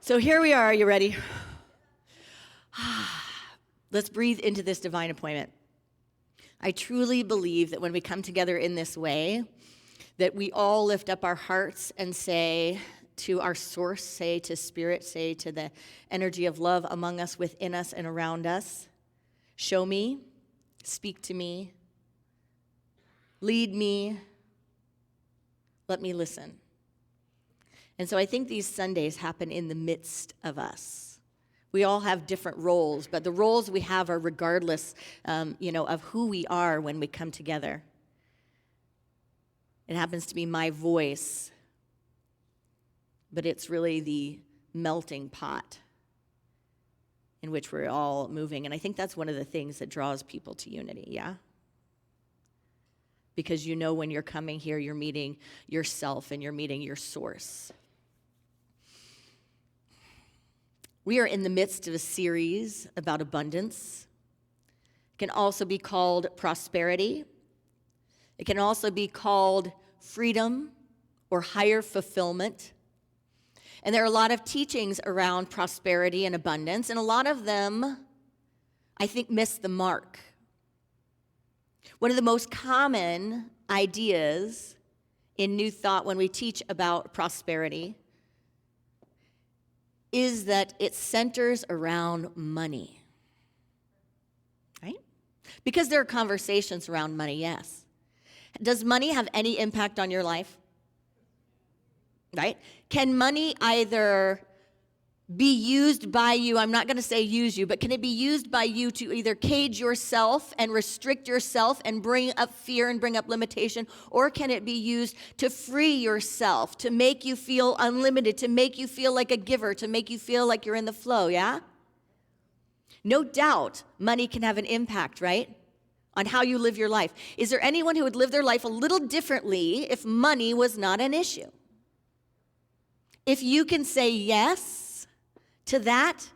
So here we are. Are you ready? Let's breathe into this divine appointment. I truly believe that when we come together in this way, that we all lift up our hearts and say to our source, say to spirit, say to the energy of love among us, within us, and around us, show me, speak to me, lead me, let me listen. And so I think these Sundays happen in the midst of us. We all have different roles, but the roles we have are regardless, of who we are when we come together. It happens to be my voice, but it's really the melting pot in which we're all moving. And I think that's one of the things that draws people to unity, yeah? Because when you're coming here, you're meeting yourself and you're meeting your source. We are in the midst of a series about abundance. It can also be called prosperity. It can also be called freedom or higher fulfillment. And there are a lot of teachings around prosperity and abundance, and a lot of them, I think, miss the mark. One of the most common ideas in New Thought when we teach about prosperity is that it centers around money, right? Because there are conversations around money, yes. Does money have any impact on your life? Right? Can money either be used by you, I'm not going to say use you, but can it be used by you to either cage yourself and restrict yourself and bring up fear and bring up limitation, or can it be used to free yourself, to make you feel unlimited, to make you feel like a giver, to make you feel like you're in the flow, yeah? No doubt money can have an impact, right, on how you live your life. Is there anyone who would live their life a little differently if money was not an issue? If you can say yes to that,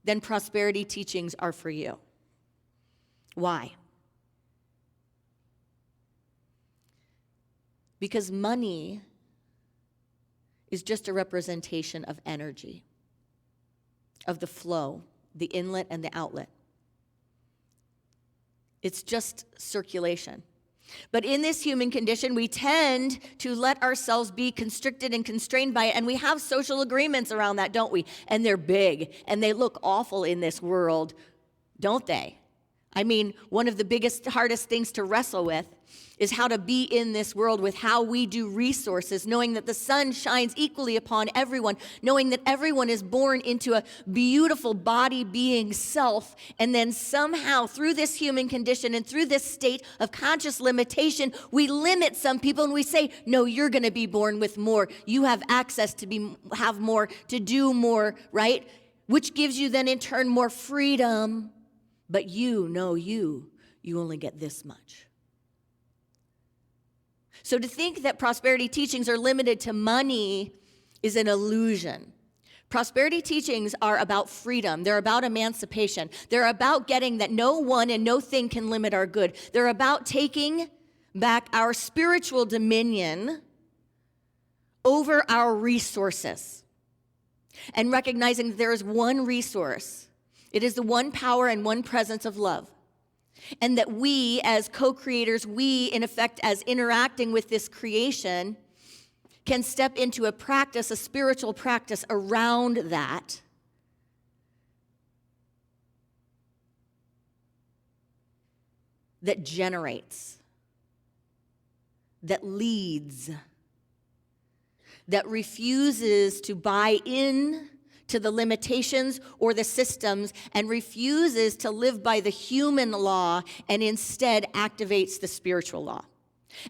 then prosperity teachings are for you. Why? Because money is just a representation of energy, of the flow, the inlet and the outlet. It's just circulation. But in this human condition, we tend to let ourselves be constricted and constrained by it, and we have social agreements around that, don't we? And they're big, and they look awful in this world, don't they? I mean, one of the biggest, hardest things to wrestle with is how to be in this world with how we do resources, knowing that the sun shines equally upon everyone, knowing that everyone is born into a beautiful body being self, and then somehow through this human condition and through this state of conscious limitation, we limit some people and we say, no, you're going to be born with more. You have access to have more, to do more, right? Which gives you then in turn more freedom, but you only get this much. So to think that prosperity teachings are limited to money is an illusion. Prosperity teachings are about freedom. They're about emancipation. They're about getting that no one and no thing can limit our good. They're about taking back our spiritual dominion over our resources and recognizing that there is one resource. It is the one power and one presence of love. And that we as co-creators, we in effect as interacting with this creation, can step into a practice, a spiritual practice around that. That generates, that leads, that refuses to buy in to the limitations or the systems and refuses to live by the human law and instead activates the spiritual law.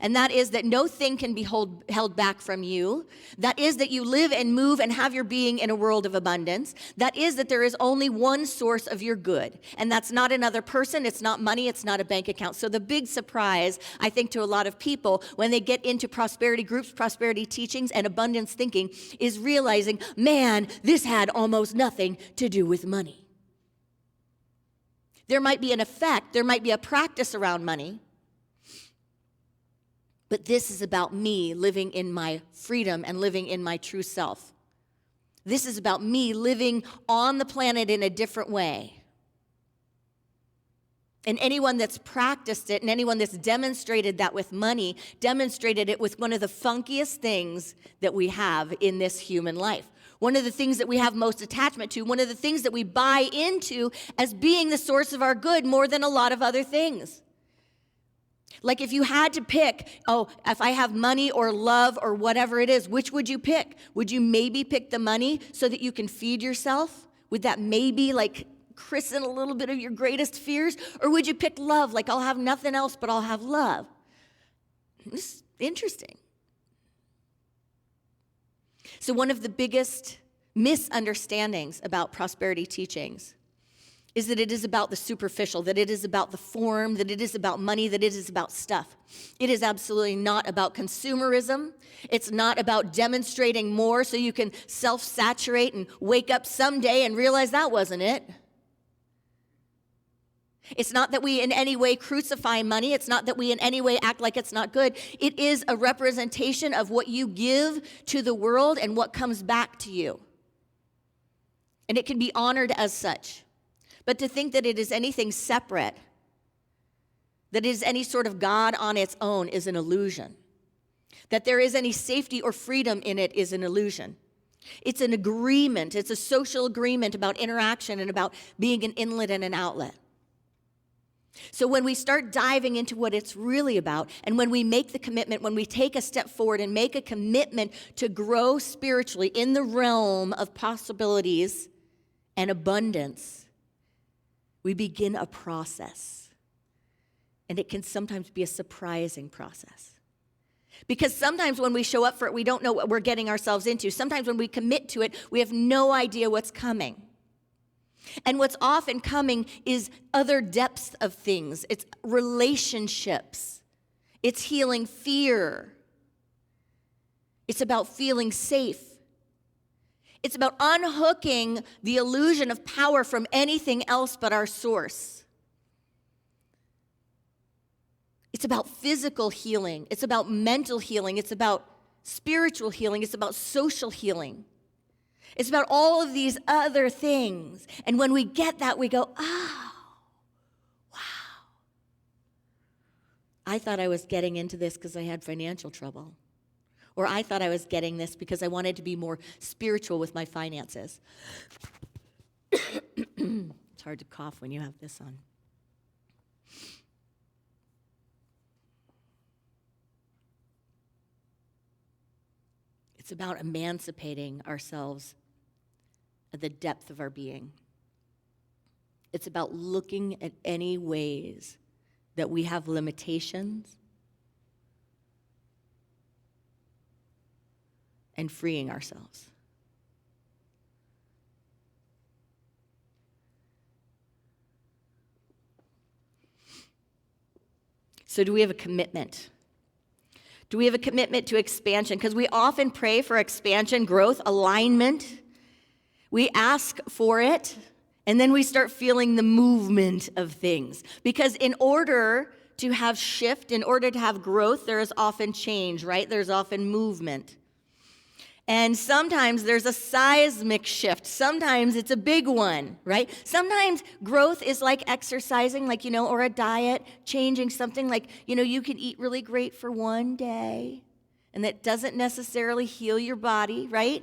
And that is that no thing can be held back from you. That is that you live and move and have your being in a world of abundance. That is that there is only one source of your good. And that's not another person, it's not money, it's not a bank account. So the big surprise, I think, to a lot of people when they get into prosperity groups, prosperity teachings, and abundance thinking is realizing, man, this had almost nothing to do with money. There might be an effect, there might be a practice around money, but this is about me living in my freedom and living in my true self. This is about me living on the planet in a different way. And anyone that's practiced it and anyone that's demonstrated that with money, demonstrated it with one of the funkiest things that we have in this human life. One of the things that we have most attachment to, one of the things that we buy into as being the source of our good more than a lot of other things. Like if you had to pick, if I have money or love or whatever it is, which would you pick? Would you maybe pick the money so that you can feed yourself? Would that maybe christen a little bit of your greatest fears? Or would you pick love, like I'll have nothing else but I'll have love? This is interesting. So one of the biggest misunderstandings about prosperity teachings is that it is about the superficial, that it is about the form, that it is about money, that it is about stuff. It is absolutely not about consumerism. It's not about demonstrating more so you can self-saturate and wake up someday and realize that wasn't it. It's not that we in any way crucify money. It's not that we in any way act like it's not good. It is a representation of what you give to the world and what comes back to you. And it can be honored as such. But to think that it is anything separate, that it is any sort of God on its own, is an illusion. That there is any safety or freedom in it is an illusion. It's an agreement. It's a social agreement about interaction and about being an inlet and an outlet. So when we start diving into what it's really about, and when we make the commitment, when we take a step forward and make a commitment to grow spiritually in the realm of possibilities and abundance, we begin a process. And it can sometimes be a surprising process. Because sometimes when we show up for it, we don't know what we're getting ourselves into. Sometimes when we commit to it, we have no idea what's coming. And what's often coming is other depths of things. It's relationships. It's healing fear. It's about feeling safe. It's about unhooking the illusion of power from anything else but our source. It's about physical healing. It's about mental healing. It's about spiritual healing. It's about social healing. It's about all of these other things. And when we get that, we go, oh, wow. I thought I was getting into this because I had financial trouble. Or I thought I was getting this because I wanted to be more spiritual with my finances. It's hard to cough when you have this on. It's about emancipating ourselves at the depth of our being. It's about looking at any ways that we have limitations and freeing ourselves. So do we have a commitment? Do we have a commitment to expansion? Because we often pray for expansion, growth, alignment. We ask for it, and then we start feeling the movement of things. Because in order to have shift, in order to have growth, there is often change, right? There's often movement. And sometimes there's a seismic shift. Sometimes it's a big one, right? Sometimes growth is like exercising, or a diet, changing something you can eat really great for one day, and that doesn't necessarily heal your body, right?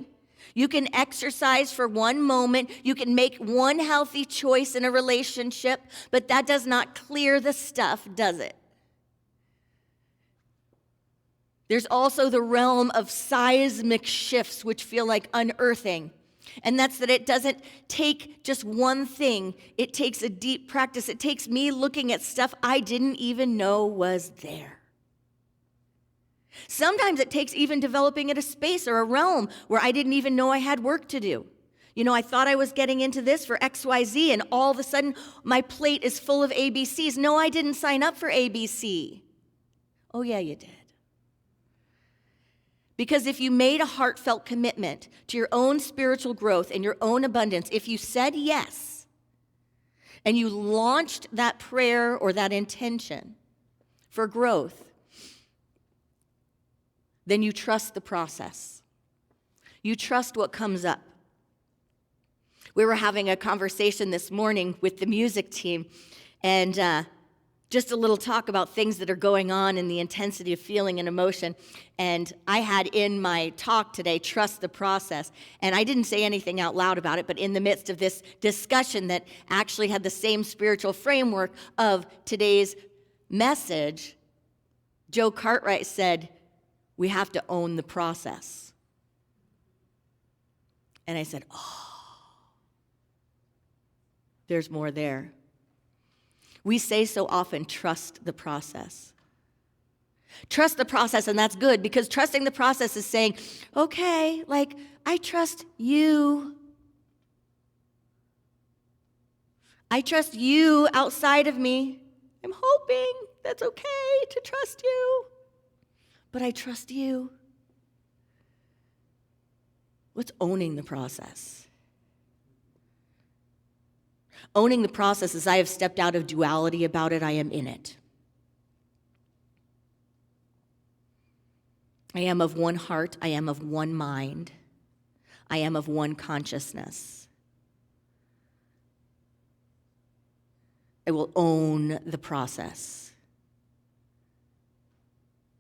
You can exercise for one moment. You can make one healthy choice in a relationship, but that does not clear the stuff, does it? There's also the realm of seismic shifts, which feel like unearthing. And that's that it doesn't take just one thing. It takes a deep practice. It takes me looking at stuff I didn't even know was there. Sometimes it takes even developing at a space or a realm where I didn't even know I had work to do. I thought I was getting into this for XYZ, and all of a sudden my plate is full of ABCs. No, I didn't sign up for ABC. Oh, yeah, you did. Because if you made a heartfelt commitment to your own spiritual growth and your own abundance, if you said yes, and you launched that prayer or that intention for growth, then you trust the process. You trust what comes up. We were having a conversation this morning with the music team, and just a little talk about things that are going on in the intensity of feeling and emotion. And I had in my talk today, trust the process. And I didn't say anything out loud about it, but in the midst of this discussion that actually had the same spiritual framework of today's message, Joe Cartwright said, we have to own the process. And I said, oh, there's more there. We say so often, trust the process. Trust the process, and that's good, because trusting the process is saying, okay, like, I trust you. I trust you outside of me. I'm hoping that's okay to trust you, but I trust you. What's owning the process? Owning the process is I have stepped out of duality about it. I am in it. I am of one heart. I am of one mind. I am of one consciousness. I will own the process.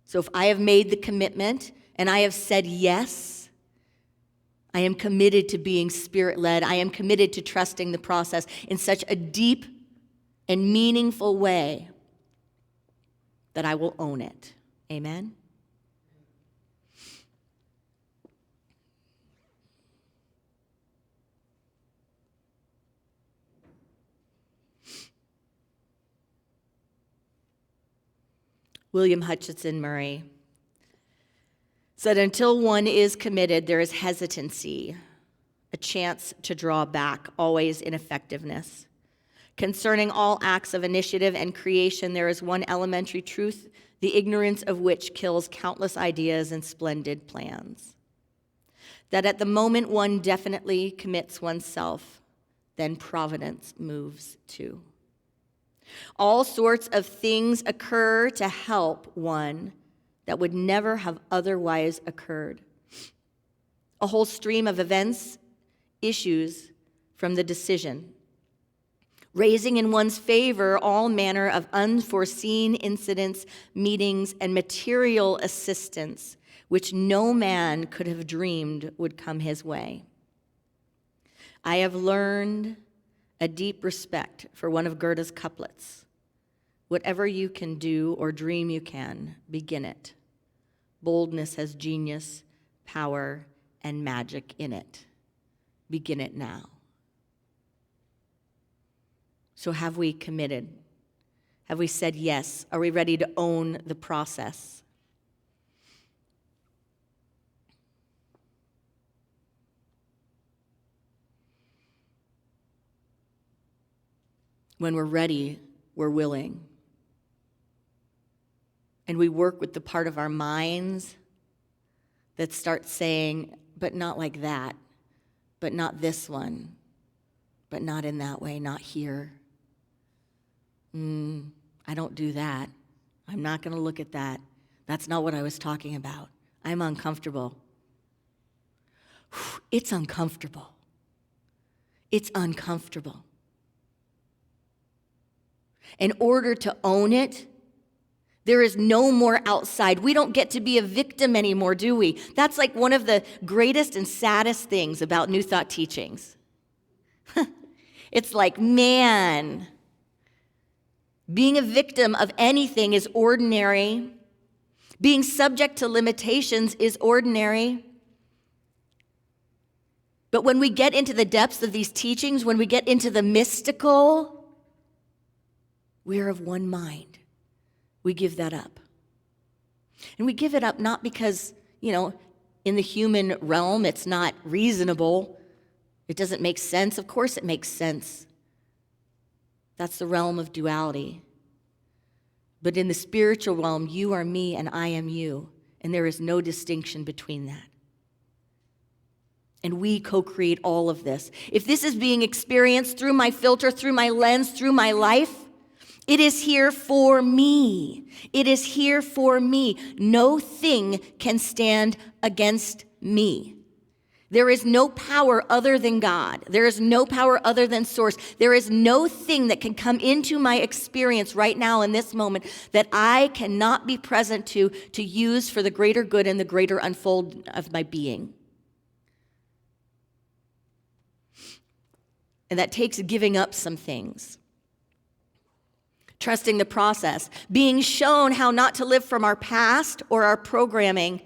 So if I have made the commitment and I have said yes, I am committed to being Spirit-led. I am committed to trusting the process in such a deep and meaningful way that I will own it. Amen? William Hutchinson Murray said, until one is committed, there is hesitancy, a chance to draw back, always ineffectiveness. Concerning all acts of initiative and creation, there is one elementary truth, the ignorance of which kills countless ideas and splendid plans. That at the moment one definitely commits oneself, then providence moves too. All sorts of things occur to help one that would never have otherwise occurred. A whole stream of events issues from the decision, raising in one's favor all manner of unforeseen incidents, meetings, and material assistance, which no man could have dreamed would come his way. I have learned a deep respect for one of Goethe's couplets. Whatever you can do or dream you can, begin it. Boldness has genius, power, and magic in it. Begin it now. So have we committed? Have we said yes? Are we ready to own the process? When we're ready, we're willing. And we work with the part of our minds that starts saying, but not like that, but not this one, but not in that way, not here. I don't do that. I'm not going to look at that. That's not what I was talking about. I'm uncomfortable. It's uncomfortable. It's uncomfortable. In order to own it, there is no more outside. We don't get to be a victim anymore, do we? That's like one of the greatest and saddest things about New Thought teachings. It's like, man, being a victim of anything is ordinary. Being subject to limitations is ordinary. But when we get into the depths of these teachings, when we get into the mystical, we are of one mind. We give that up. And we give it up not because, in the human realm, it's not reasonable. It doesn't make sense. Of course it makes sense. That's the realm of duality. But in the spiritual realm, you are me and I am you. And there is no distinction between that. And we co-create all of this. If this is being experienced through my filter, through my lens, through my life, it is here for me. It is here for me. No thing can stand against me. There is no power other than God. There is no power other than Source. There is no thing that can come into my experience right now in this moment that I cannot be present to use for the greater good and the greater unfold of my being. And that takes giving up some things. Trusting the process. Being shown how not to live from our past or our programming,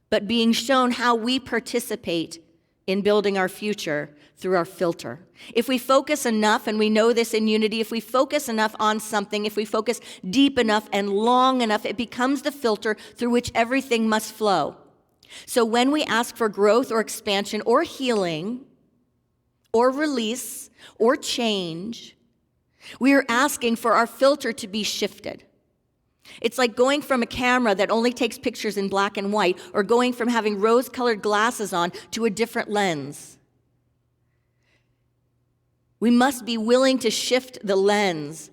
but being shown how we participate in building our future through our filter. If we focus enough, and we know this in Unity, if we focus enough on something, if we focus deep enough and long enough, it becomes the filter through which everything must flow. So when we ask for growth or expansion or healing or release or change, we are asking for our filter to be shifted. It's like going from a camera that only takes pictures in black and white or going from having rose-colored glasses on to a different lens. We must be willing to shift the lens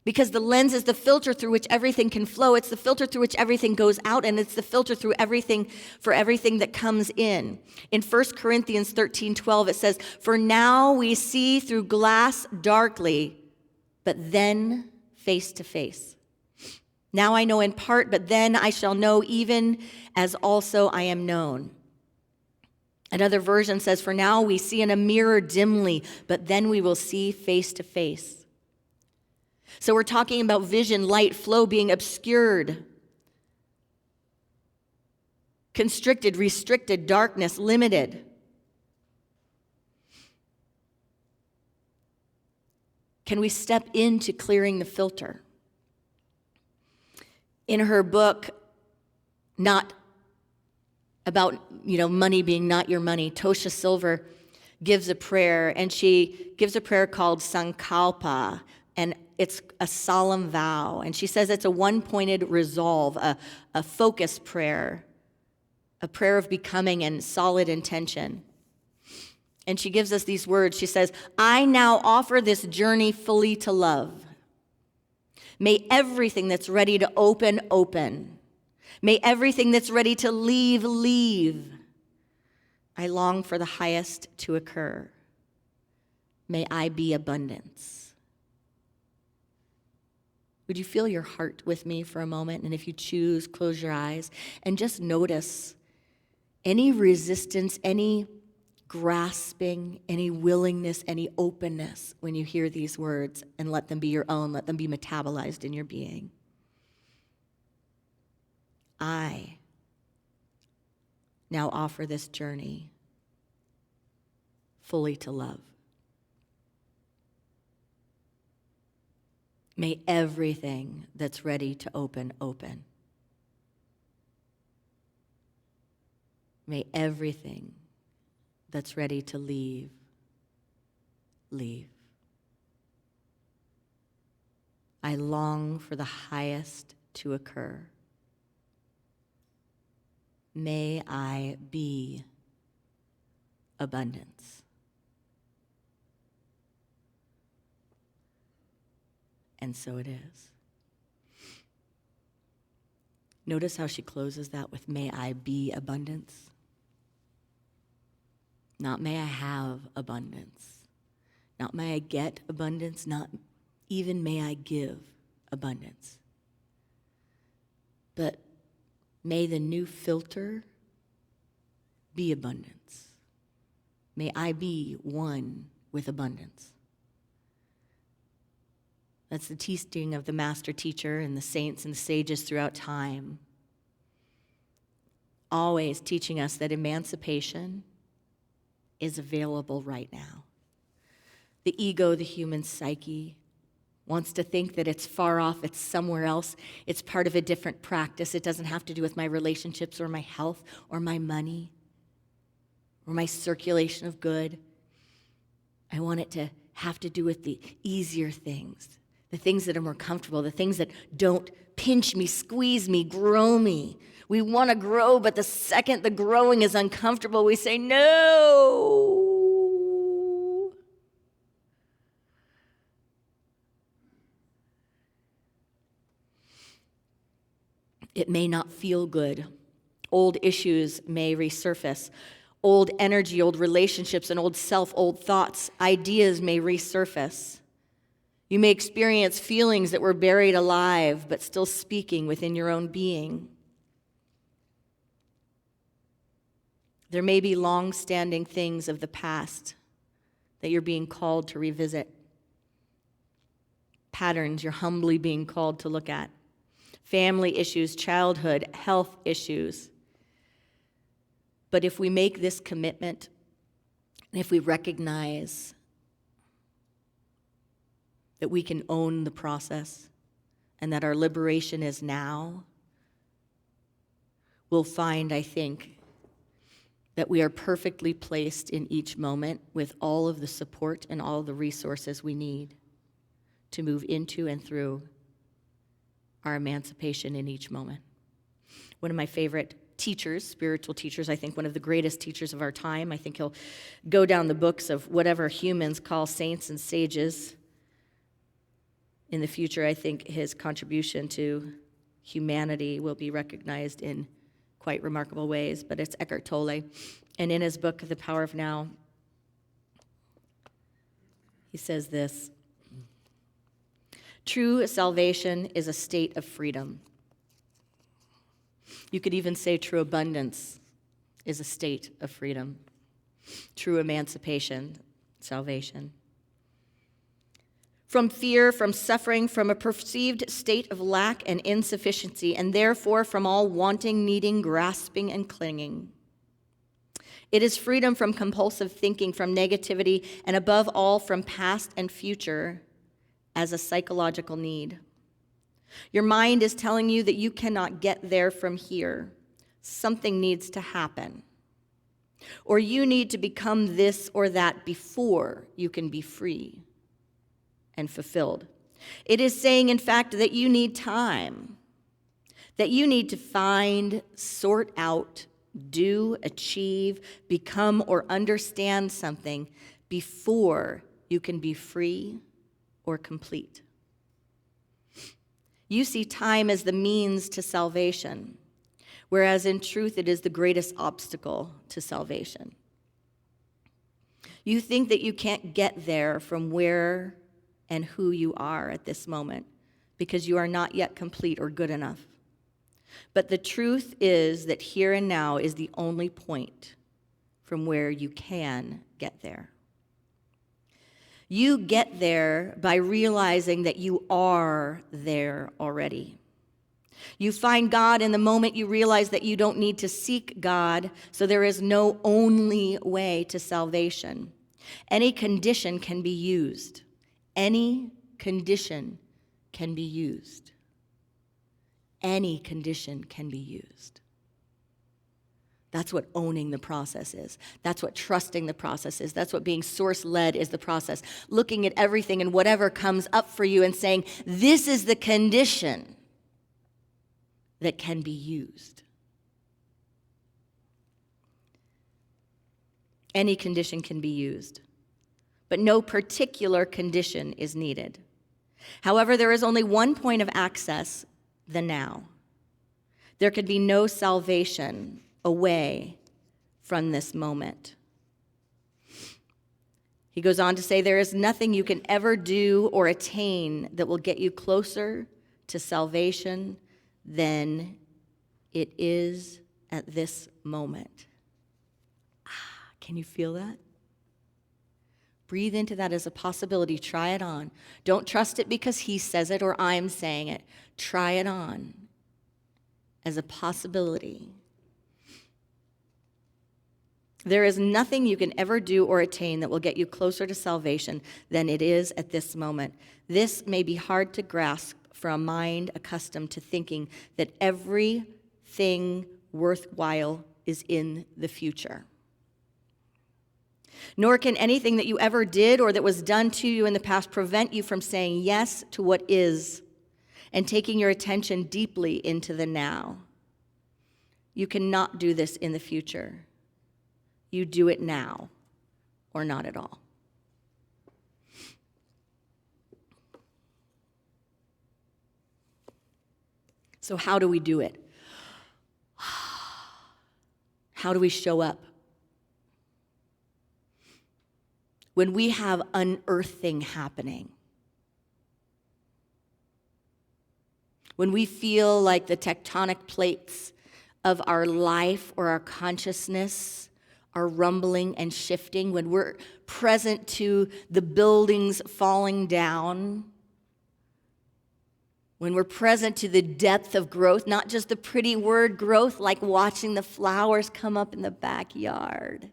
because the lens is the filter through which everything can flow. It's the filter through which everything goes out, and it's the filter through everything for everything that comes in. In 1 Corinthians 13:12, it says, "For now we see through glass darkly, but then face to face. Now I know in part, but then I shall know even as also I am known." Another version says, "For now we see in a mirror dimly, but then we will see face to face." So we're talking about vision, light, flow being obscured, constricted, restricted, darkness, limited. Can we step into clearing the filter? In her book, Not About money being not your money, Tosha Silver gives a prayer, and she gives a prayer called Sankalpa, and it's a solemn vow. And she says it's a one-pointed resolve, a focus prayer, a prayer of becoming and solid intention. And she gives us these words. She says, "I now offer this journey fully to love. May everything that's ready to open, open. May everything that's ready to leave, leave. I long for the highest to occur. May I be abundance." Would you feel your heart with me for a moment? And if you choose, close your eyes and just notice any resistance, any grasping, any willingness, any openness when you hear these words, and let them be your own, let them be metabolized in your being. I now offer this journey fully to love. May everything that's ready to open, open. May everything that's ready to leave, leave. I long for the highest to occur. May I be abundance. And so it is. Notice how she closes that with, "May I be abundance." Not may I have abundance. Not may I get abundance. Not even may I give abundance. But may the new filter be abundance. May I be one with abundance. That's the teaching of the master teacher and the saints and the sages throughout time. Always teaching us that emancipation is available right now. The ego, the human psyche, wants to think that it's far off, it's somewhere else, it's part of a different practice. It doesn't have to do with my relationships or my health or my money or my circulation of good. I want it to have to do with the easier things, the things that are more comfortable, the things that don't pinch me, squeeze me, grow me. We want to grow, but the second the growing is uncomfortable, we say, no. It may not feel good Old issues may resurface. Old energy, old relationships, and old self, old thoughts, ideas may resurface. You may experience feelings that were buried alive, but still speaking within your own being. There may be long-standing things of the past that you're being called to revisit. Patterns you're humbly being called to look at. Family issues, childhood, health issues. But if we make this commitment, and if we recognize that we can own the process and that our liberation is now, we'll find, I think, that we are perfectly placed in each moment with all of the support and all the resources we need to move into and through our emancipation in each moment. One of my favorite teachers, spiritual teachers, I think one of the greatest teachers of our time, I think he'll go down the books of whatever humans call saints and sages. In the future, I think his contribution to humanity will be recognized in quite remarkable ways, but it's Eckhart Tolle. And in his book, The Power of Now, he says this: true salvation is a state of freedom. You could even say true abundance is a state of freedom. True emancipation, salvation. From fear, from suffering, from a perceived state of lack and insufficiency, and therefore from all wanting, needing, grasping, and clinging. It is freedom from compulsive thinking, from negativity, and above all from past and future as a psychological need. Your mind is telling you that you cannot get there from here. Something needs to happen. Or you need to become this or that before you can be free and fulfilled. It is saying, in fact, that you need time, that you need to find, sort out, do, achieve, become, or understand something before you can be free or complete. You see time as the means to salvation, whereas in truth it is the greatest obstacle to salvation. You think that you can't get there from where and who you are at this moment because you are not yet complete or good enough. But the truth is that here and now is the only point from where you can get there. You get there by realizing that you are there already. You find God in the moment you realize that you don't need to seek God, so there is no only way to salvation. Any condition can be used. Any condition can be used. Any condition can be used. That's what owning the process is. That's what trusting the process is. That's what being source-led is, the process. Looking at everything and whatever comes up for you and saying, this is the condition that can be used. Any condition can be used, but no particular condition is needed. However, there is only one point of access, the now. There could be no salvation away from this moment. He goes on to say, there is nothing you can ever do or attain that will get you closer to salvation than it is at this moment. Can you feel that? Breathe into that as a possibility. Try it on. Don't trust it because he says it or I'm saying it. Try it on as a possibility. There is nothing you can ever do or attain that will get you closer to salvation than it is at this moment. This may be hard to grasp for a mind accustomed to thinking that everything worthwhile is in the future. Nor can anything that you ever did or that was done to you in the past prevent you from saying yes to what is and taking your attention deeply into the now. You cannot do this in the future. You do it now or not at all. So how do we do it? How do we show up? When we have unearthing happening. When we feel like the tectonic plates of our life or our consciousness are rumbling and shifting, when we're present to the buildings falling down, when we're present to the depth of growth, not just the pretty word growth, like watching the flowers come up in the backyard,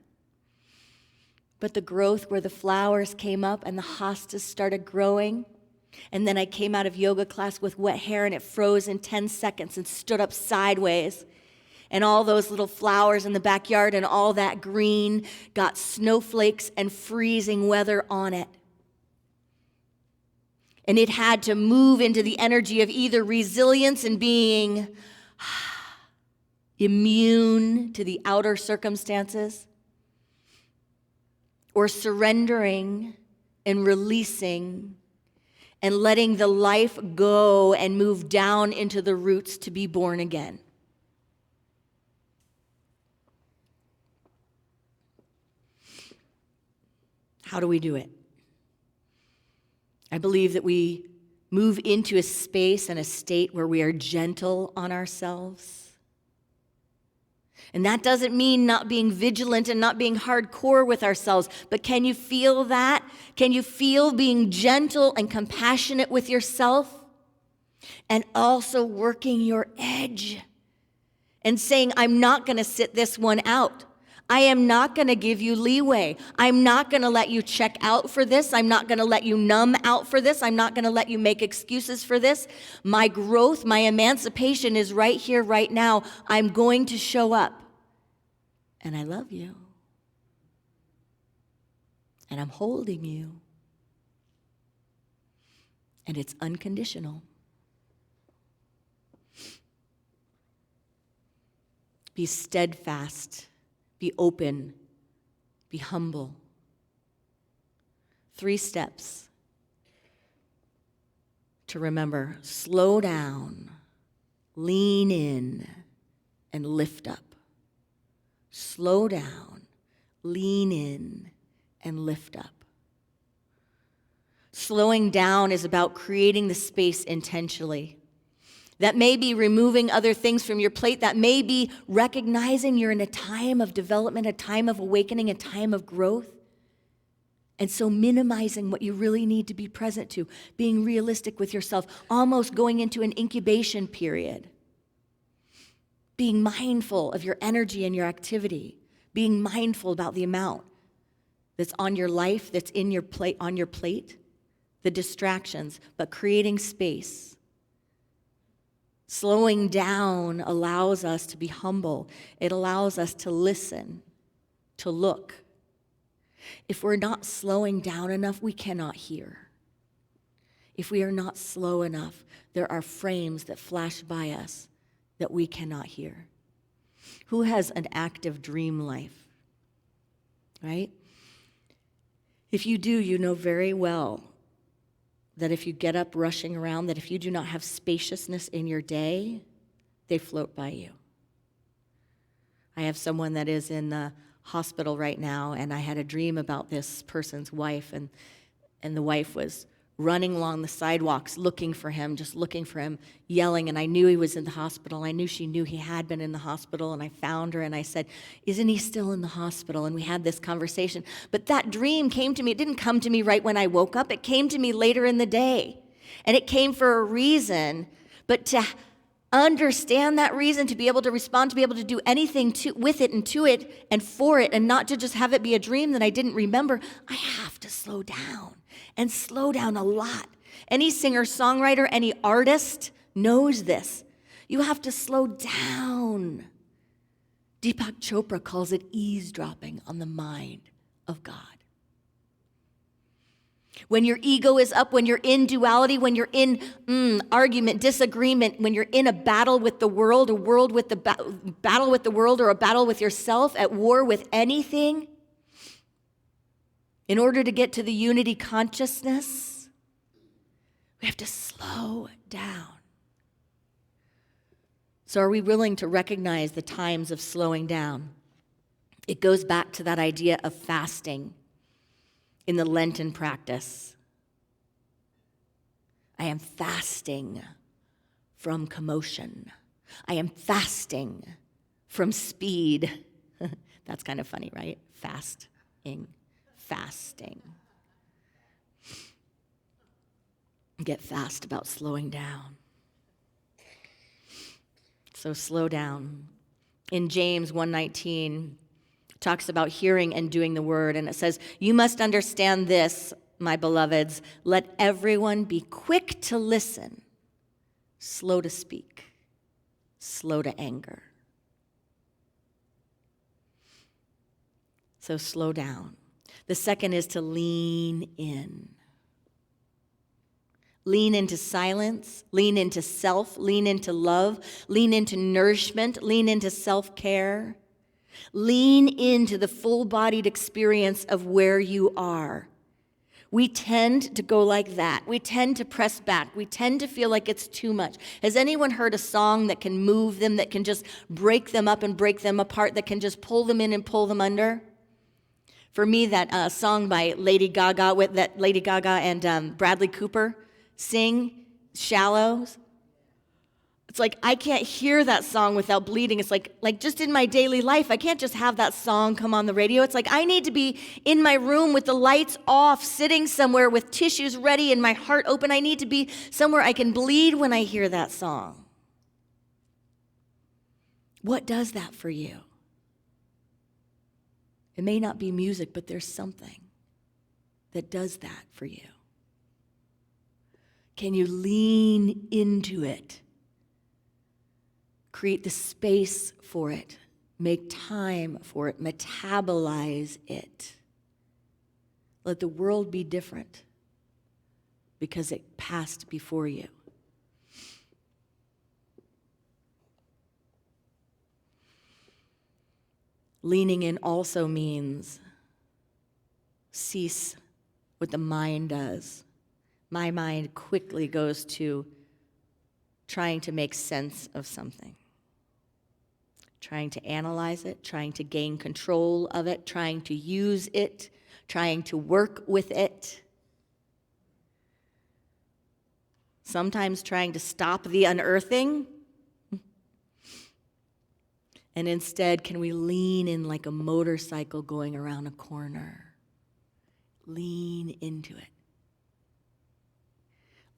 but the growth where the flowers came up and the hostas started growing. And then I came out of yoga class with wet hair and it froze in 10 seconds and stood up sideways. And all those little flowers in the backyard and all that green got snowflakes and freezing weather on it. And it had to move into the energy of either resilience and being immune to the outer circumstances, or surrendering and releasing and letting the life go and move down into the roots to be born again. How do we do it? I believe that we move into a space and a state where we are gentle on ourselves. And that doesn't mean not being vigilant and not being hardcore with ourselves, but can you feel that? Can you feel being gentle and compassionate with yourself and also working your edge and saying, I'm not going to sit this one out. I am not going to give you leeway. I'm not going to let you check out for this. I'm not going to let you numb out for this. I'm not going to let you make excuses for this. My growth, my emancipation is right here, right now. I'm going to show up. And I love you. And I'm holding you. And it's unconditional. Be steadfast. Be open, be humble. 3 steps to remember: slow down, lean in, and lift up. Slow down, lean in, and lift up. Slowing down is about creating the space intentionally. That may be removing other things from your plate. That may be recognizing you're in a time of development, a time of awakening, a time of growth. And so minimizing what you really need to be present to, being realistic with yourself, almost going into an incubation period. Being mindful of your energy and your activity. Being mindful about the amount that's on your life, that's in your plate, on your plate, the distractions, but creating space. Slowing down allows us to be humble. It allows us to listen, to look. If we're not slowing down enough, we cannot hear. If we are not slow enough, there are frames that flash by us that we cannot hear. Who has an active dream life? Right? If you do, you know very well that if you get up rushing around, that if you do not have spaciousness in your day, they float by you. I have someone that is in the hospital right now, and I had a dream about this person's wife, and the wife was running along the sidewalks looking for him, just looking for him, yelling, and I knew he was in the hospital. I knew she knew he had been in the hospital, and I found her, and I said, isn't he still in the hospital? And we had this conversation. But that dream came to me. It didn't come to me right when I woke up. It came to me later in the day, and it came for a reason. But to understand that reason, to be able to respond, to be able to do anything with it and to it and for it, and not to just have it be a dream that I didn't remember, I have to slow down. And slow down a lot. Any singer, songwriter, any artist knows this. You have to slow down. Deepak Chopra calls it eavesdropping on the mind of God. When your ego is up, when you're in duality, when you're in argument, disagreement, when you're in a battle with the world, battle with the world, or a battle with yourself, at war with anything, in order to get to the unity consciousness, we have to slow down. So are we willing to recognize the times of slowing down? It goes back to that idea of fasting in the Lenten practice. I am fasting from commotion. I am fasting from speed. That's kind of funny, right? Fasting. Get fast about slowing down. So slow down. In James 1:19, it talks about hearing and doing the word, and it says, "You must understand this, my beloveds. Let everyone be quick to listen, slow to speak, slow to anger." So slow down. The second is to lean in. Lean into silence, lean into self, lean into love, lean into nourishment, lean into self-care. Lean into the full-bodied experience of where you are. We tend to go like that. We tend to press back. We tend to feel like it's too much. Has anyone heard a song that can move them, that can just break them up and break them apart, that can just pull them in and pull them under? For me, that song by Lady Gaga and Bradley Cooper sing, Shallows. It's like I can't hear that song without bleeding. It's like just in my daily life, I can't just have that song come on the radio. It's like I need to be in my room with the lights off, sitting somewhere with tissues ready and my heart open. I need to be somewhere I can bleed when I hear that song. What does that for you? It may not be music, but there's something that does that for you. Can you lean into it? Create the space for it. Make time for it. Metabolize it. Let the world be different because it passed before you. Leaning in also means cease what the mind does. My mind quickly goes to trying to make sense of something, trying to analyze it, trying to gain control of it, trying to use it, trying to work with it. Sometimes trying to stop the unearthing. And instead, can we lean in like a motorcycle going around a corner? Lean into it.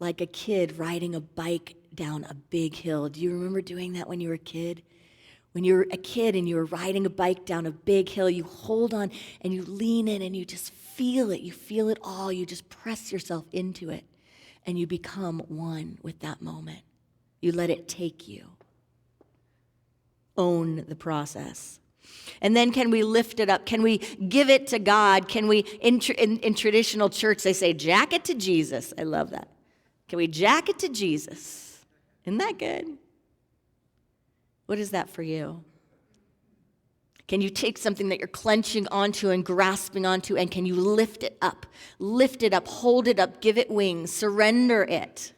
Like a kid riding a bike down a big hill. Do you remember doing that when you were a kid? When you were a kid and you were riding a bike down a big hill, you hold on and you lean in and you just feel it. You feel it all. You just press yourself into it and you become one with that moment. You let it take you. Own the process. And then can we lift it up? Can we give it to God? Can we, in traditional church, they say, jack it to Jesus. I love that. Can we jack it to Jesus? Isn't that good? What is that for you? Can you take something that you're clenching onto and grasping onto, and can you lift it up? Lift it up, hold it up, give it wings, surrender it.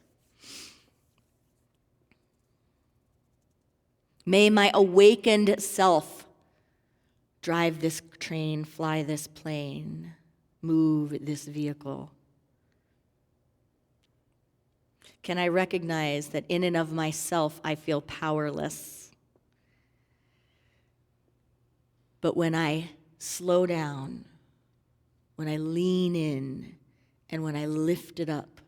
May my awakened self drive this train, fly this plane, move this vehicle. Can I recognize that in and of myself I feel powerless? But when I slow down, when I lean in, and when I lift it up,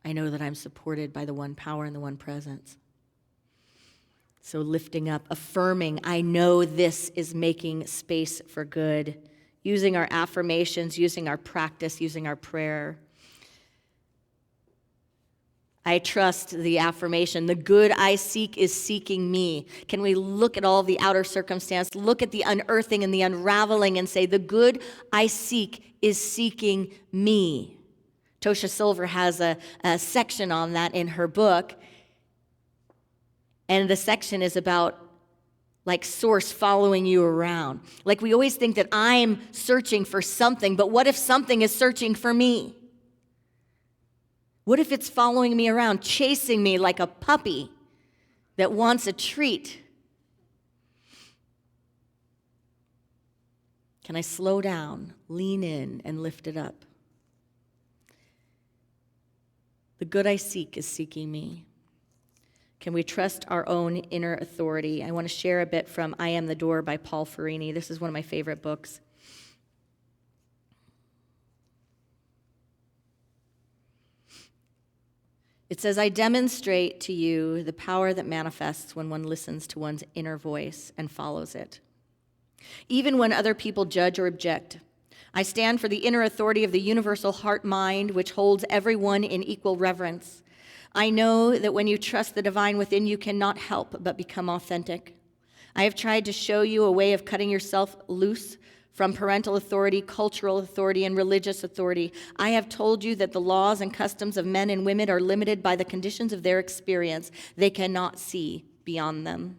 I know that I'm supported by the one power and the one presence. So lifting up, affirming, I know this is making space for good. Using our affirmations, using our practice, using our prayer. I trust the affirmation, the good I seek is seeking me. Can we look at all the outer circumstance, look at the unearthing and the unraveling and say, the good I seek is seeking me. Tosha Silver has a section on that in her book. And the section is about like source following you around. Like we always think that I'm searching for something, but what if something is searching for me? What if it's following me around, chasing me like a puppy that wants a treat? Can I slow down, lean in, and lift it up? The good I seek is seeking me. Can we trust our own inner authority? I want to share a bit from I Am the Door by Paul Ferrini. This is one of my favorite books. It says, I demonstrate to you the power that manifests when one listens to one's inner voice and follows it. Even when other people judge or object, I stand for the inner authority of the universal heart-mind, which holds everyone in equal reverence. I know that when you trust the divine within, you cannot help but become authentic. I have tried to show you a way of cutting yourself loose from parental authority, cultural authority, and religious authority. I have told you that the laws and customs of men and women are limited by the conditions of their experience. They cannot see beyond them.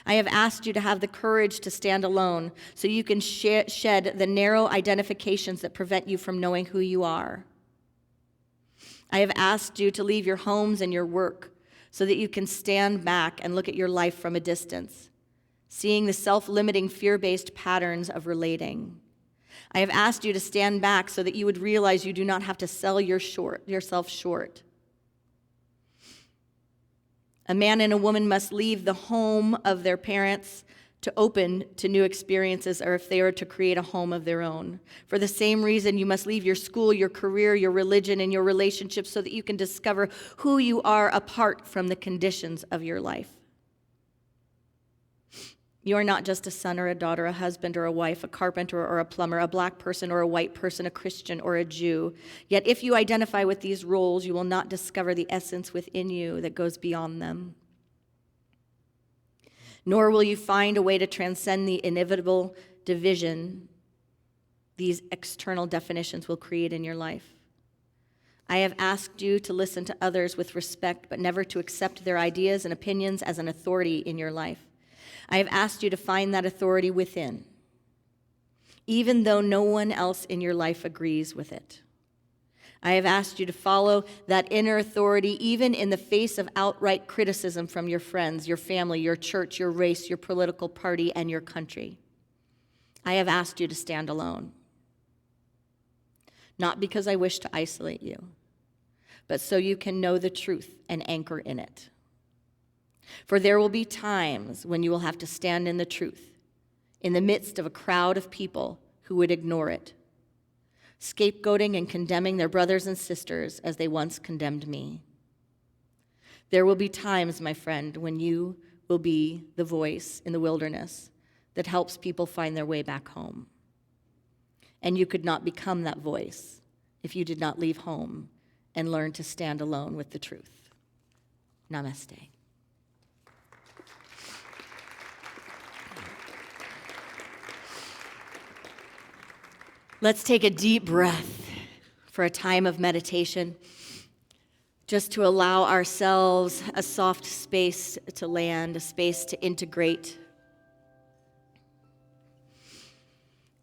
I have asked you to have the courage to stand alone so you can shed the narrow identifications that prevent you from knowing who you are. I have asked you to leave your homes and your work so that you can stand back and look at your life from a distance, seeing the self-limiting, fear-based patterns of relating. I have asked you to stand back so that you would realize you do not have to sell yourself short. A man and a woman must leave the home of their parents to open to new experiences, or if they are to create a home of their own. For the same reason, you must leave your school, your career, your religion, and your relationships so that you can discover who you are apart from the conditions of your life. You are not just a son or a daughter, a husband or a wife, a carpenter or a plumber, a black person or a white person, a Christian or a Jew. Yet if you identify with these roles, you will not discover the essence within you that goes beyond them. Nor will you find a way to transcend the inevitable division these external definitions will create in your life. I have asked you to listen to others with respect, but never to accept their ideas and opinions as an authority in your life. I have asked you to find that authority within, even though no one else in your life agrees with it. I have asked you to follow that inner authority even in the face of outright criticism from your friends, your family, your church, your race, your political party, and your country. I have asked you to stand alone, not because I wish to isolate you, but so you can know the truth and anchor in it. For there will be times when you will have to stand in the truth, in the midst of a crowd of people who would ignore it, scapegoating and condemning their brothers and sisters as they once condemned me. There will be times, my friend, when you will be the voice in the wilderness that helps people find their way back home. And you could not become that voice if you did not leave home and learn to stand alone with the truth. Namaste. Let's take a deep breath for a time of meditation, just to allow ourselves a soft space to land, a space to integrate,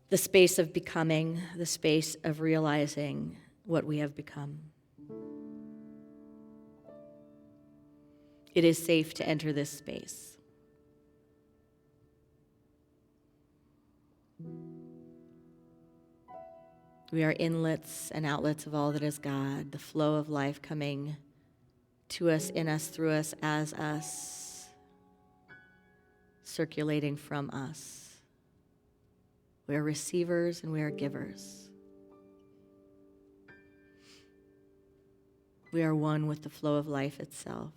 the space of becoming, the space of realizing what we have become. It is safe to enter this space. We are inlets and outlets of all that is God, the flow of life coming to us, in us, through us, as us, circulating from us. We are receivers and we are givers. We are one with the flow of life itself.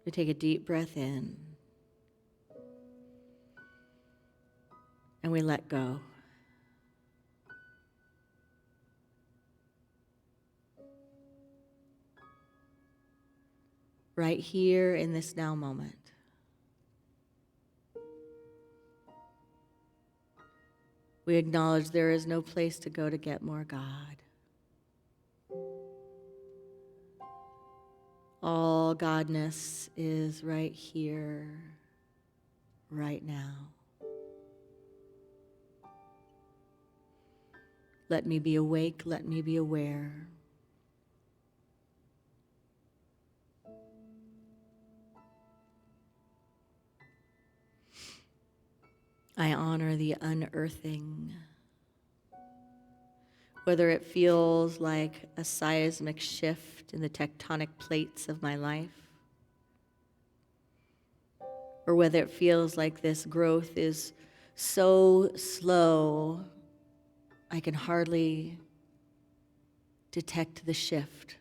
We take a deep breath in. And we let go. Right here in this now moment. We acknowledge there is no place to go to get more God. All Godness is right here, right now. Let me be awake, let me be aware. I honor the unearthing. Whether it feels like a seismic shift in the tectonic plates of my life, or whether it feels like this growth is so slow, I can hardly detect the shift.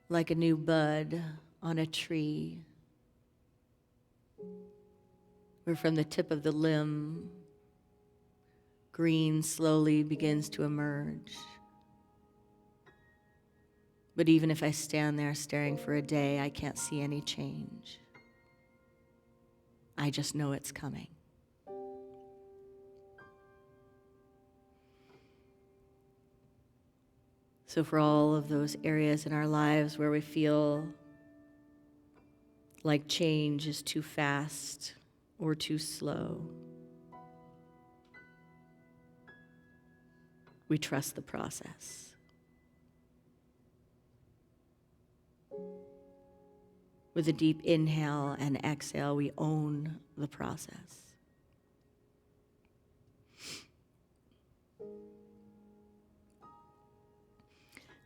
Like a new bud on a tree, where from the tip of the limb, green slowly begins to emerge. But even if I stand there staring for a day, I can't see any change. I just know it's coming. So for all of those areas in our lives where we feel like change is too fast or too slow, we trust the process. With a deep inhale and exhale, we own the process.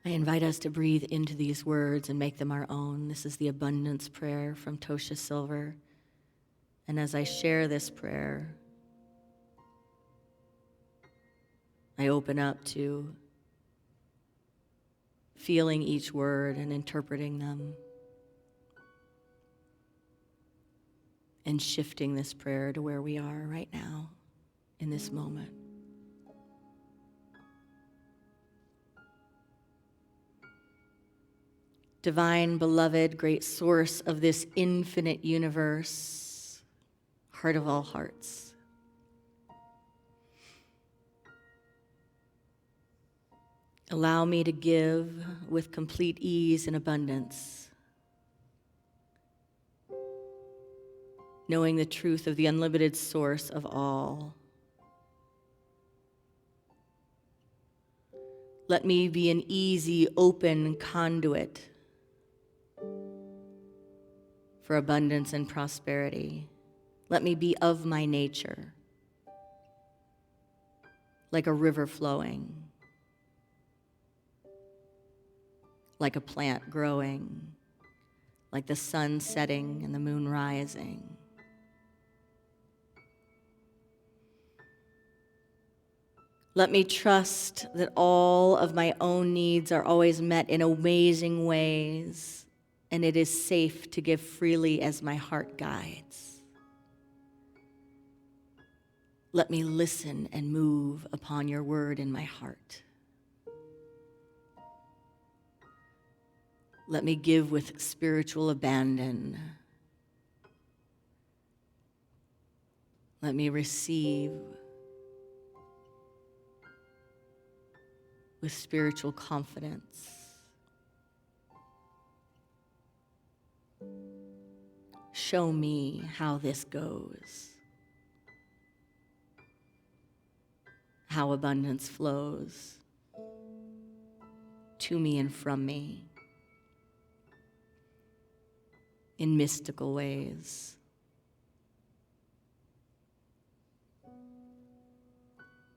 I invite us to breathe into these words and make them our own. This is the abundance prayer from Tosha Silver. And as I share this prayer, I open up to feeling each word and interpreting them, and shifting this prayer to where we are right now in this moment. Divine, beloved, great source of this infinite universe, heart of all hearts. Allow me to give with complete ease and abundance, knowing the truth of the unlimited source of all. Let me be an easy, open conduit for abundance and prosperity. Let me be of my nature, like a river flowing, like a plant growing, like the sun setting and the moon rising. Let me trust that all of my own needs are always met in amazing ways, and it is safe to give freely as my heart guides. Let me listen and move upon your word in my heart. Let me give with spiritual abandon. Let me receive with spiritual confidence. Show me how this goes, how abundance flows to me and from me in mystical ways.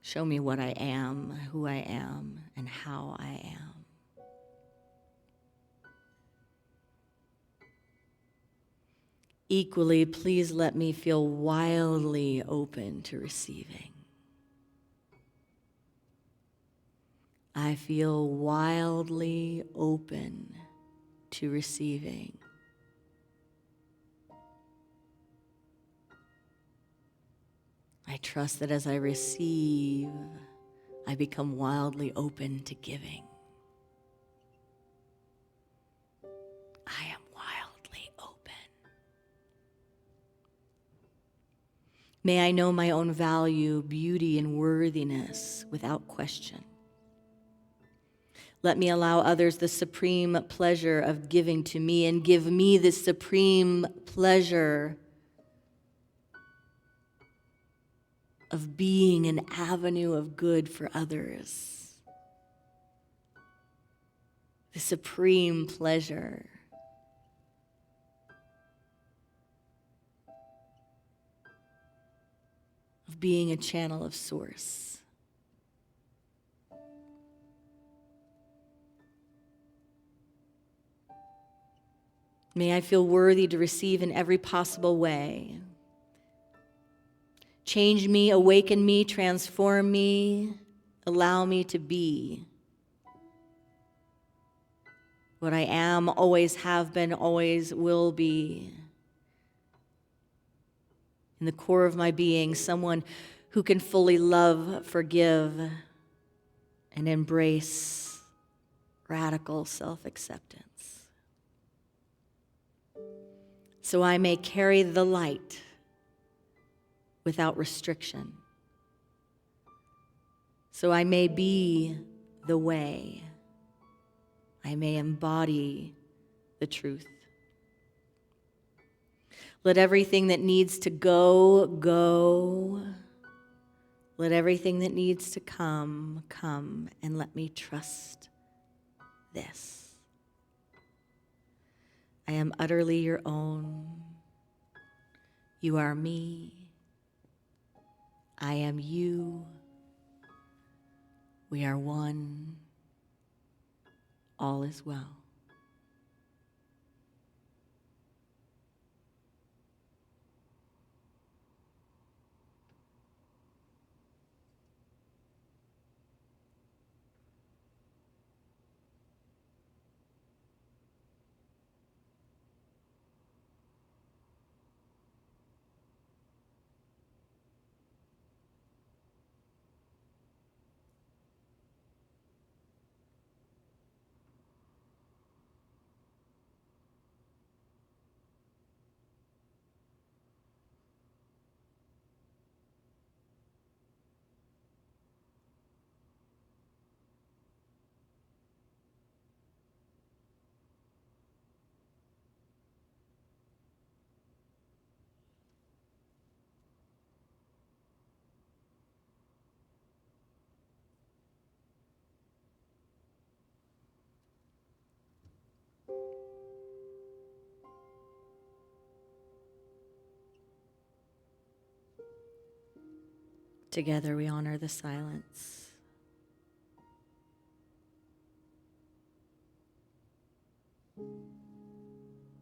Show me what I am, who I am, and how I am. Equally, please let me feel wildly open to receiving. I feel wildly open to receiving. I trust that as I receive, I become wildly open to giving. I am wildly open. May I know my own value, beauty, and worthiness without question. Let me allow others the supreme pleasure of giving to me, and give me the supreme pleasure of being an avenue of good for others. The supreme pleasure being a channel of source. May I feel worthy to receive in every possible way. Change me, awaken me, transform me, allow me to be what I am, always have been, always will be. In the core of my being, someone who can fully love, forgive, and embrace radical self-acceptance. So I may carry the light without restriction. So I may be the way. I may embody the truth. Let everything that needs to go, go. Let everything that needs to come, come. And let me trust this. I am utterly your own. You are me. I am you. We are one. All is well. Together we honor the silence.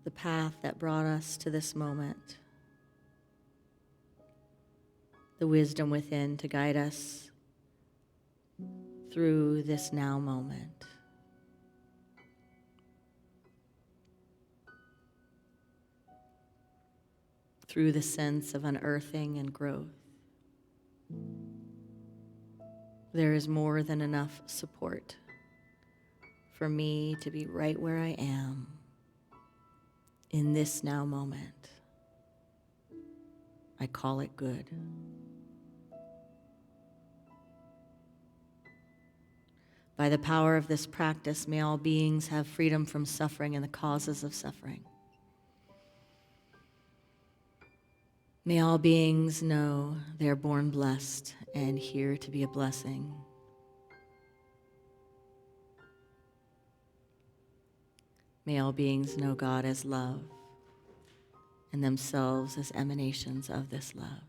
The path that brought us to this moment. The wisdom within to guide us through this now moment. Through the sense of unearthing and growth. There is more than enough support for me to be right where I am in this now moment. I call it good. By the power of this practice, may all beings have freedom from suffering and the causes of suffering. May all beings know they are born blessed and here to be a blessing. May all beings know God as love and themselves as emanations of this love.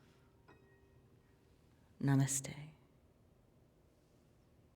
Namaste.